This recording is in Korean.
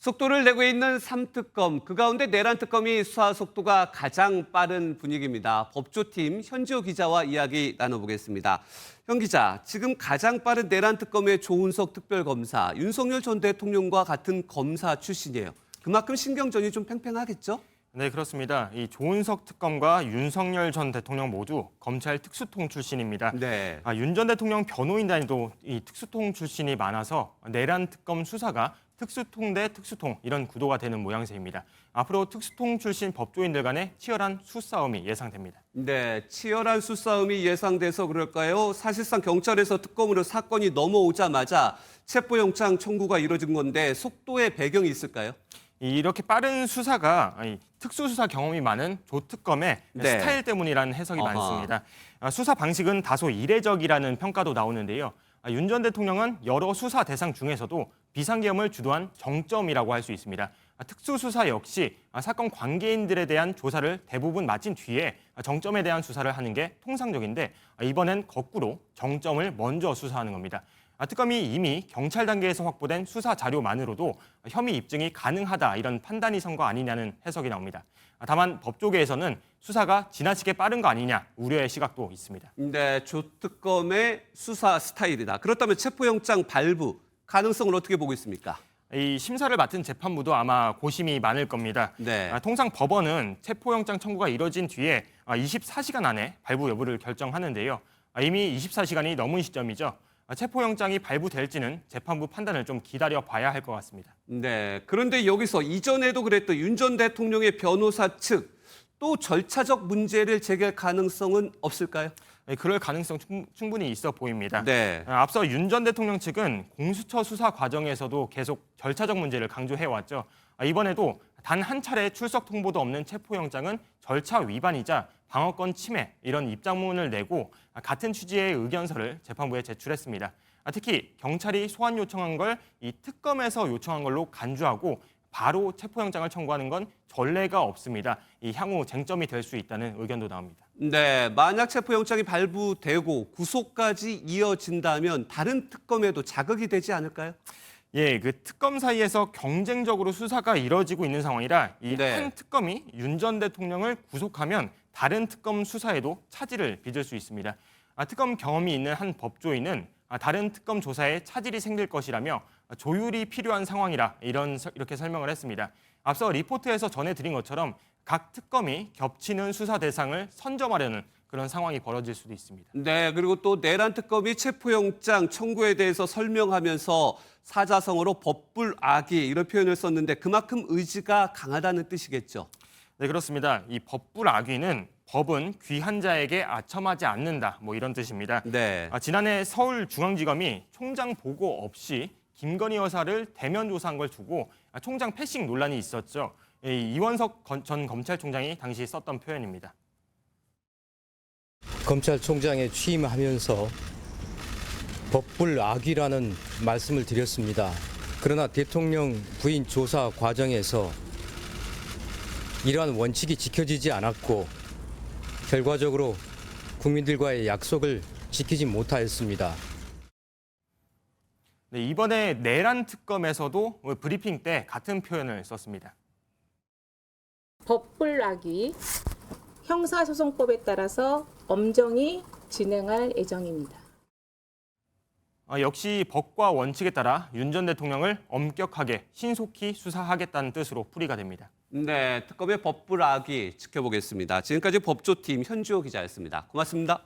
속도를 내고 있는 삼특검, 그 가운데 내란특검이 수사 속도가 가장 빠른 분위기입니다. 법조팀 현지호 기자와 이야기 나눠보겠습니다. 현 기자, 지금 가장 빠른 내란특검의 조은석 특별검사, 윤석열 전 대통령과 같은 검사 출신이에요. 그만큼 신경전이 좀 팽팽하겠죠? 네, 그렇습니다. 이 조은석 특검과 윤석열 전 대통령 모두 검찰 특수통 출신입니다. 네. 윤 전 대통령 변호인단에도 이 특수통 출신이 많아서 내란 특검 수사가 특수통 대 특수통 이런 구도가 되는 모양새입니다. 앞으로 특수통 출신 법조인들 간의 치열한 수싸움이 예상됩니다. 네, 치열한 수싸움이 예상돼서 그럴까요? 사실상 경찰에서 특검으로 사건이 넘어오자마자 체포영장 청구가 이뤄진 건데 속도의 배경이 있을까요? 이렇게 빠른 수사가 특수수사 경험이 많은 조특검의 네. 스타일 때문이라는 해석이 어허. 많습니다. 수사 방식은 다소 이례적이라는 평가도 나오는데요. 윤 전 대통령은 여러 수사 대상 중에서도 비상계엄을 주도한 정점이라고 할 수 있습니다. 특수수사 역시 사건 관계인들에 대한 조사를 대부분 마친 뒤에 정점에 대한 수사를 하는 게 통상적인데 이번엔 거꾸로 정점을 먼저 수사하는 겁니다. 특검이 이미 경찰 단계에서 확보된 수사 자료만으로도 혐의 입증이 가능하다 이런 판단이 선 거 아니냐는 해석이 나옵니다. 다만 법조계에서는 수사가 지나치게 빠른 거 아니냐 우려의 시각도 있습니다. 네, 조특검의 수사 스타일이다. 그렇다면 체포영장 발부 가능성을 어떻게 보고 있습니까? 이 심사를 맡은 재판부도 아마 고심이 많을 겁니다. 네. 통상 법원은 체포영장 청구가 이뤄진 뒤에 24시간 안에 발부 여부를 결정하는데요. 이미 24시간이 넘은 시점이죠. 체포영장이 발부될지는 재판부 판단을 좀 기다려봐야 할 것 같습니다. 네. 그런데 여기서 이전에도 그랬던 윤 전 대통령의 변호사 측 또 절차적 문제를 제기할 가능성은 없을까요? 그럴 가능성 충분히 있어 보입니다. 네. 앞서 윤 전 대통령 측은 공수처 수사 과정에서도 계속 절차적 문제를 강조해왔죠. 이번에도 단 한 차례 출석 통보도 없는 체포영장은 절차 위반이자 방어권 침해 이런 입장문을 내고 같은 취지의 의견서를 재판부에 제출했습니다. 특히 경찰이 소환 요청한 걸 이 특검에서 요청한 걸로 간주하고 바로 체포영장을 청구하는 건 전례가 없습니다. 이 향후 쟁점이 될 수 있다는 의견도 나옵니다. 네. 만약 체포영장이 발부되고 구속까지 이어진다면 다른 특검에도 자극이 되지 않을까요? 예, 그 특검 사이에서 경쟁적으로 수사가 이뤄지고 있는 상황이라 이 네. 한 특검이 윤 전 대통령을 구속하면 다른 특검 수사에도 차질을 빚을 수 있습니다. 특검 경험이 있는 한 법조인은 다른 특검 조사에 차질이 생길 것이라며 조율이 필요한 상황이라 이렇게 설명을 했습니다. 앞서 리포트에서 전해드린 것처럼 각 특검이 겹치는 수사 대상을 선점하려는 그런 상황이 벌어질 수도 있습니다. 네. 그리고 또 내란특검이 체포영장 청구에 대해서 설명하면서 사자성어로 법불악의 이런 표현을 썼는데 그만큼 의지가 강하다는 뜻이겠죠. 네, 그렇습니다. 이 법불악의는 법은 귀한 자에게 아첨하지 않는다. 뭐 이런 뜻입니다. 네. 지난해 서울중앙지검이 총장 보고 없이 김건희 여사를 대면 조사한 걸 두고 총장 패싱 논란이 있었죠. 이원석 전 검찰총장이 당시 썼던 표현입니다. 검찰총장에 취임하면서 법불악의라는 말씀을 드렸습니다. 그러나 대통령 부인 조사 과정에서 이러한 원칙이 지켜지지 않았고 결과적으로 국민들과의 약속을 지키지 못하였습니다. 네, 이번에 내란 특검에서도 브리핑 때 같은 표현을 썼습니다. 법불악의 형사소송법에 따라서 엄정히 진행할 예정입니다. 역시 법과 원칙에 따라 윤 전 대통령을 엄격하게 신속히 수사하겠다는 뜻으로 풀이가 됩니다. 네. 특검의 법불악의 지켜보겠습니다. 지금까지 법조팀 현주호 기자였습니다. 고맙습니다.